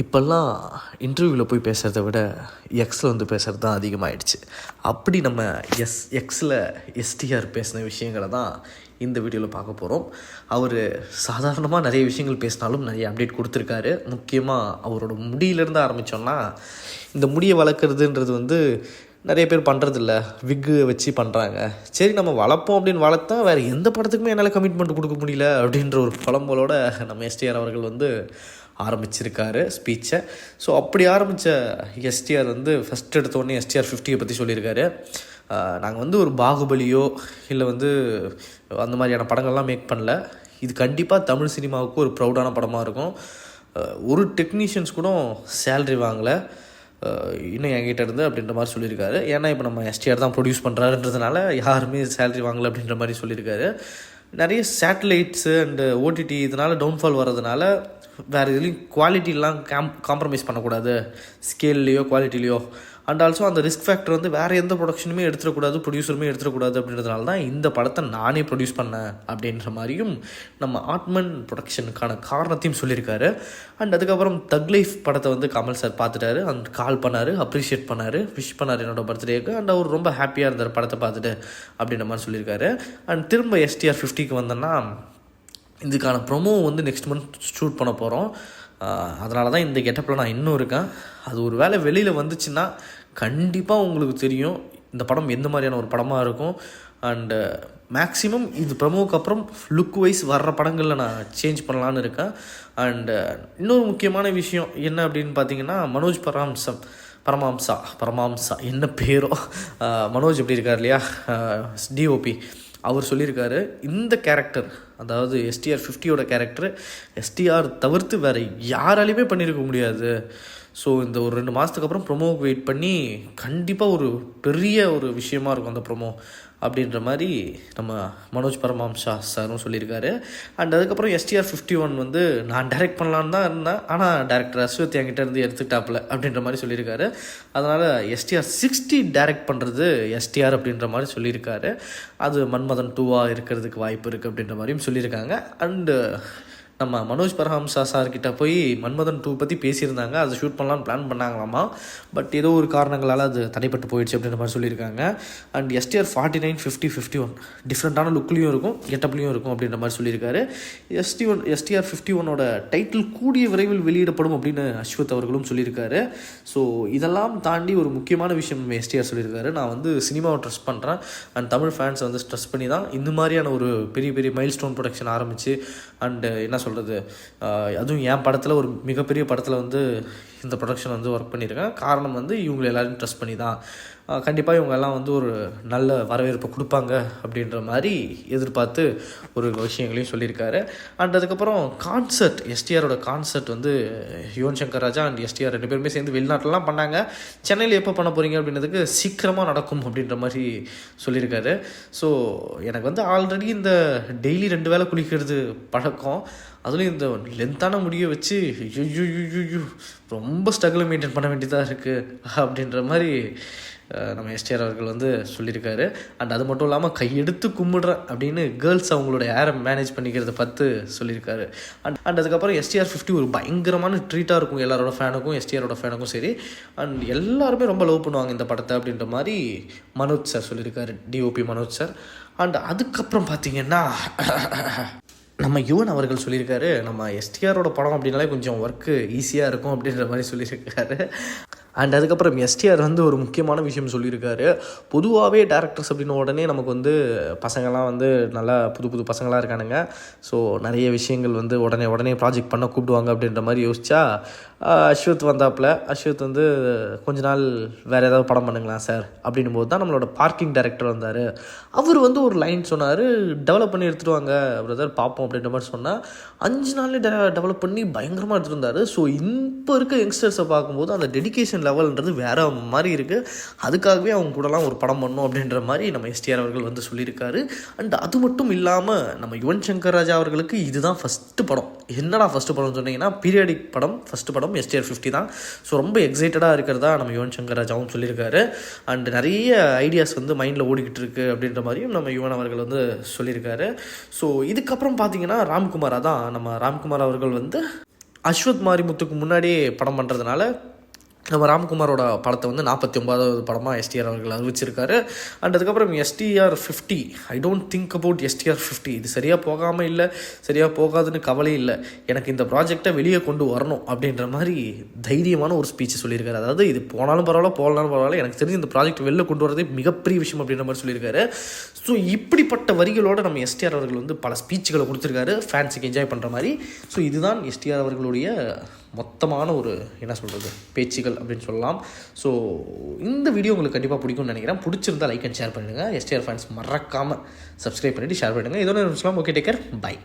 இப்போல்லாம் இன்டர்வியூவில் போய் பேசுகிறத விட எக்ஸில் வந்து பேசுகிறது தான் அதிகமாகிடுச்சு. அப்படி நம்ம எக்ஸில் எஸ்டிஆர் பேசின விஷயங்களை தான் இந்த வீடியோவில் பார்க்க போகிறோம். அவர் சாதாரணமாக நிறைய விஷயங்கள் பேசினாலும் நிறைய அப்டேட் கொடுத்துருக்காரு. முக்கியமாக அவரோட முடியிலேருந்து ஆரம்பித்தோன்னா, இந்த முடியை வளர்க்குறதுன்றது வந்து நிறைய பேர் பண்ணுறதில்ல, விக்கு வச்சு பண்ணுறாங்க. சரி, நம்ம வளர்ப்போம் அப்படின்னு வளர்த்தா வேறு எந்த படத்துக்குமே என்னால் கமிட்மெண்ட் கொடுக்க முடியல அப்படின்ற ஒரு புலம்பலோட நம்ம எஸ்டிஆர் அவர்கள் வந்து ஆரம்பிச்சிருக்காரு ஸ்பீச்சை. ஸோ அப்படி ஆரம்பித்த எஸ்டிஆர் வந்து ஃபஸ்ட் எடுத்தோடனே எஸ்டிஆர் 50 பற்றி சொல்லியிருக்காரு. நாங்கள் வந்து ஒரு பாகுபலியோ இல்லை வந்து அந்த மாதிரியான படங்கள்லாம் மேக் பண்ணல. இது கண்டிப்பாக தமிழ் சினிமாவுக்கு ஒரு ப்ரௌடான படமாக இருக்கும். ஒரு டெக்னீஷியன்ஸ் கூட சேல்ரி வாங்கலை இன்னும் என்கிட்ட இருந்து அப்படின்ற மாதிரி சொல்லியிருக்காரு. ஏன்னா இப்போ நம்ம எஸ்டிஆர் தான் ப்ரொடியூஸ் பண்ணுறாருன்றதுனால யாருமே சேல்ரி வாங்கலை அப்படின்ற மாதிரி சொல்லியிருக்காரு. நிறைய சேட்டலைட்ஸு அண்டு ஓடிடி இதனால் டவுன்ஃபால் வர்றதுனால வேறு எதுலேயும் குவாலிட்டிலாம் காம்ப்ரமைஸ் பண்ணக்கூடாது, ஸ்கேல்லையோ குவாலிட்டிலையோ. அண்ட் ஆல்சோ அந்த ரிஸ்க் ஃபேக்டர் வந்து வேறு எந்த ப்ரொடக்ஷனுமே எடுத்துடக்கூடாது, ப்ரொடியூசருமே எடுத்துடக்கூடாது அப்படின்றதுனால தான் இந்த படத்தை நானே ப்ரொடியூஸ் பண்ணேன் அப்படின்ற மாதிரியும் நம்ம ஆர்ட்மன் ப்ரொடக்ஷனுக்கான காரணத்தையும் சொல்லியிருக்காரு. அண்ட் அதுக்கப்புறம் தக் லைஃப் படத்தை வந்து கமல் சார் பார்த்துட்டாரு, அண்ட் கால் பண்ணார், அப்ரிஷியேட் பண்ணார், விஷ் பண்ணார் என்னோடய பர்த்டேக்கு. அண்ட் அவர் ரொம்ப ஹாப்பியாக இருந்தார் படத்தை பார்த்துட்டு அப்படின்ற மாதிரி சொல்லியிருக்காரு. அண்ட் திரும்ப எஸ்டிஆர் 50க்கு வந்தோன்னா, இதுக்கான ப்ரொமோ வந்து நெக்ஸ்ட் மந்த் ஷூட் பண்ண போகிறோம். அதனால தான் இந்த கெட்டப்பில் நான் இன்னும் இருக்கேன். அது ஒரு வேளை வெளியில் வந்துச்சுன்னா கண்டிப்பாக உங்களுக்கு தெரியும் இந்த படம் எந்த மாதிரியான ஒரு படமாக இருக்கும். அண்டு மேக்ஸிமம் இது ப்ரமோவுக்கு அப்புறம் லுக் வைஸ் வர்ற படங்களில் நான் சேஞ்ச் பண்ணலான்னு இருக்கேன். அண்டு இன்னொரு முக்கியமான விஷயம் என்ன அப்படின்னு பார்த்தீங்கன்னா, மனோஜ் பரமாம்சா என்ன பேரோ, மனோஜ் எப்படி இருக்கார் இல்லையா, டிஓபி, அவர் சொல்லியிருக்காரு இந்த கேரக்டர், அதாவது எஸ்டிஆர் 50யோட கேரக்டர் எஸ்டிஆர் தவிர்த்து வேறு யாராலையுமே பண்ணியிருக்க முடியாது. ஸோ இந்த ஒரு 2 மாதத்துக்கு அப்புறம் ப்ரொமோவுக்கு வெயிட் பண்ணி கண்டிப்பாக ஒரு பெரிய ஒரு விஷயமா இருக்கும் அந்த ப்ரொமோ அப்படின்ற மாதிரி நம்ம மனோஜ் பரமாம்சா சாரும் சொல்லியிருக்காரு. அண்ட் அதுக்கப்புறம் எஸ்டிஆர் 51 வந்து நான் டைரக்ட் பண்ணலான்னு தான் இருந்தேன், ஆனால் டேரக்டர் அஸ்வத் என்கிட்ட இருந்து எடுத்துக்கிட்டாப்புல அப்படின்ற மாதிரி சொல்லியிருக்காரு. அதனால் எஸ்டிஆர் 60 டைரக்ட் பண்ணுறது எஸ்டிஆர் அப்படின்ற மாதிரி சொல்லியிருக்காரு. அது மன்மதன் 2 இருக்கிறதுக்கு வாய்ப்பு இருக்குது அப்படின்ற மாதிரியும் சொல்லியிருக்காங்க. அண்டு நம்ம மனோஜ் பரமஹம்சா சார்கிட்ட போய் மன்மதன் 2 பற்றி பேசியிருந்தாங்க. அதை ஷூட் பண்ணலான்னு பிளான் பண்ணாங்களாமா. பட் ஏதோ ஒரு காரணங்களால் அது தடைப்பட்டு போயிடுச்சு அப்படின்ற மாதிரி சொல்லியிருக்காங்க. அண்ட் எஸ்டிஆர் 49, 50, 51 டிஃப்ரெண்ட்டான லுக்லேயும் இருக்கும், கெட்டப்லேயும் இருக்கும் அப்படின்ற மாதிரி சொல்லியிருக்காரு. எஸ்டிஆர் 51ஓட டைட்டில் கூடிய விரைவில் வெளியிடப்படும் அப்படின்னு அஸ்வத் அவர்களும் சொல்லியிருக்காரு. ஸோ இதெல்லாம் தாண்டி ஒரு முக்கியமான விஷயம் நம்ம எஸ்டிஆர் சொல்லியிருக்காரு. நான் வந்து சினிமாவை ட்ரஸ்ட் பண்ணுறேன் அண்ட் தமிழ் ஃபேன்ஸை வந்து ஸ்ட்ரெஸ் பண்ணி தான் இந்த மாதிரியான ஒரு பெரிய பெரிய மைல் ஸ்டோன் ப்ரொடக்ஷன் ஆரம்பித்து அண்டு என்ன சொல்கிறது, அதுவும் என் படத்தில் ஒரு மிகப்பெரிய படத்தில் வந்து இந்த ப்ரொடக்ஷன் வந்து ஒர்க் பண்ணியிருக்கேன். காரணம் வந்து இவங்களை எல்லோரும் ட்ரஸ்ட் பண்ணி தான். கண்டிப்பாக இவங்கெல்லாம் வந்து ஒரு நல்ல வரவேற்பை கொடுப்பாங்க அப்படின்ற மாதிரி எதிர்பார்த்து ஒரு விஷயங்களையும் சொல்லியிருக்காரு. அண்ட் அதுக்கப்புறம் கான்சர்ட், எஸ்டிஆரோட கான்சர்ட் வந்து யுவன் சங்கர் ராஜா அண்ட் எஸ்டிஆர் 2 பேருமே சேர்ந்து வெளிநாட்டிலலாம் பண்ணாங்க. சென்னையில் எப்போ பண்ண போகிறீங்க அப்படின்றதுக்கு சீக்கிரமாக நடக்கும் அப்படின்ற மாதிரி சொல்லியிருக்காரு. ஸோ எனக்கு வந்து ஆல்ரெடி இந்த டெய்லி 2 வேளை குளிக்கிறது பழக்கம், அதுலேயும் இந்த லென்த்தான முடியை வச்சு ரொம்ப ஸ்ட்ரகிளை மெயின்டைன் பண்ண வேண்டியதாக இருக்குது அப்படின்ற மாதிரி நம்ம எஸ்டிஆர் அவர்கள் வந்து சொல்லியிருக்காரு. அண்ட் அது மட்டும் இல்லாமல் கையெடுத்து கும்பிடுறேன் அப்படின்னு கேர்ள்ஸ் அவங்களோட ஏரை மேனேஜ் பண்ணிக்கிறத பார்த்து சொல்லியிருக்காரு. அண்ட் அதுக்கப்புறம் எஸ்டிஆர் 50 ஒரு பயங்கரமான ட்ரீட்டாக இருக்கும் எல்லாரோட ஃபேனுக்கும், எஸ்டிஆரோட ஃபேனுக்கும் சரி. அண்ட் எல்லாருமே ரொம்ப லவ் பண்ணுவாங்க இந்த படத்தை அப்படின்ற மாதிரி மனோஜ் சார் சொல்லியிருக்காரு, டிஓபி மனோஜ் சார். அண்ட் அதுக்கப்புறம் பார்த்திங்கன்னா நம்ம யுவன் அவர்கள் சொல்லியிருக்காரு, நம்ம எஸ்டிஆரோட படம் அப்படின்னாலே கொஞ்சம் ஒர்க்கு ஈஸியாக இருக்கும் அப்படின்ற மாதிரி சொல்லியிருக்காரு. அண்ட் அதுக்கப்புறம் எஸ்டிஆர் வந்து ஒரு முக்கியமான விஷயம் சொல்லியிருக்காரு. பொதுவாகவே டேரக்டர்ஸ் அப்படின்னு உடனே நமக்கு வந்து பசங்கள்லாம் வந்து நல்லா புது புது பசங்களாக இருக்கானுங்க. ஸோ நிறைய விஷயங்கள் வந்து உடனே ப்ராஜெக்ட் பண்ண கூப்பிடுவாங்க அப்படின்ற மாதிரி யோசிச்சா அஸ்வத் வந்தாப்புல. அஸ்வத் வந்து கொஞ்ச நாள் வேறு ஏதாவது படம் பண்ணுங்களா சார் அப்படின்னும் போது தான் நம்மளோட பார்க்கிங் டைரக்டர் வந்தார். அவர் வந்து ஒரு லைன் சொன்னார், டெவலப் பண்ணி எடுத்துகிட்டு வாங்க பிரதர் பார்ப்போம் அப்படின்ற மாதிரி சொன்னால் 5 நாள்லேயே டெவலப் பண்ணி பயங்கரமாக எடுத்துகிட்டு வந்தார். ஸோ இப்போ இருக்க யங்ஸ்டர்ஸை பார்க்கும்போது அந்த டெடிகேஷன் லெவல்ன்றது வேறு மாதிரி இருக்குது. அதுக்காகவே அவங்க கூடலாம் ஒரு படம் பண்ணணும் அப்படின்ற மாதிரி நம்ம எஸ்டிஆர் அவர்கள் வந்து சொல்லியிருக்காரு. அண்ட் அது மட்டும் இல்லாமல் நம்ம யுவன் சங்கர் ராஜா அவர்களுக்கு இதுதான் ஃபஸ்ட்டு படம். என்னடா ஃபஸ்ட்டு படம்னு சொன்னீங்கன்னா, பீரியாடிக் படம் ஃபஸ்ட்டு படம் எஸ்டிஆர் 50 தான். ஸோ ரொம்ப எக்ஸைட்டடாக இருக்கிறதா நம்ம யுவன் சங்கர் ராஜாவும் சொல்லியிருக்காரு. அண்ட் நிறைய ஐடியாஸ் வந்து மைண்டில் ஓடிக்கிட்டு இருக்குது அப்படின்ற மாதிரியும் நம்ம யுவன் அவர்கள் வந்து சொல்லியிருக்காரு. ஸோ இதுக்கப்புறம் பார்த்தீங்கன்னா ராம்குமார் அவர்கள் வந்து அஸ்வத் மாரிமுத்துக்கு முன்னாடியே படம் பண்ணுறதுனால நம்ம ராம்குமாரோட படத்தை வந்து 49வது படமாக எஸ்டிஆர் அவர்கள் அறிவிச்சிருக்காரு. அண்ட் அதுக்கப்புறம் STR 50. I don't think about STR 50. இது சரியாக போகாமல் இல்லை, சரியாக போகாதுன்னு கவலை இல்லை, எனக்கு இந்த ப்ராஜெக்டை வெளியே கொண்டு வரணும் அப்படின்ற மாதிரி தைரியமான ஒரு ஸ்பீச் சொல்லியிருக்காரு. அதாவது இது போனாலும் பரவாயில்ல, போகலாலும் பரவாயில்ல, எனக்கு தெரிஞ்சு இந்த ப்ராஜெக்ட் வெளில கொண்டு வரதே மிகப்பெரிய விஷயம் அப்படின்ற மாதிரி சொல்லியிருக்காரு. ஸோ இப்படிப்பட்ட வரிகளோடு நம்ம எஸ்டிஆர் அவர்கள் வந்து பல ஸ்பீச்சுகளை கொடுத்துருக்காரு ஃபேன்ஸுக்கு என்ஜாய் பண்ணுற மாதிரி. ஸோ இதுதான் எஸ்டிஆர் அவர்களுடைய மொத்தமான ஒரு என்ன சொல்கிறது பேச்சுகள் அப்படின்னு சொல்லலாம். ஸோ இந்த வீடியோ உங்களுக்கு கண்டிப்பாக பிடிக்கும்னு நினைக்கிறேன். பிடிச்சிருந்தால் லைக் அண்ட் ஷேர் பண்ணிடுங்க. எஸ்டிஆர் ஃபேன்ஸ் மறக்காமல் சப்ஸ்கிரைப் பண்ணிவிட்டு ஷேர் பண்ணிடுங்க. இதோட சொல்லலாம். Okay, take care, by.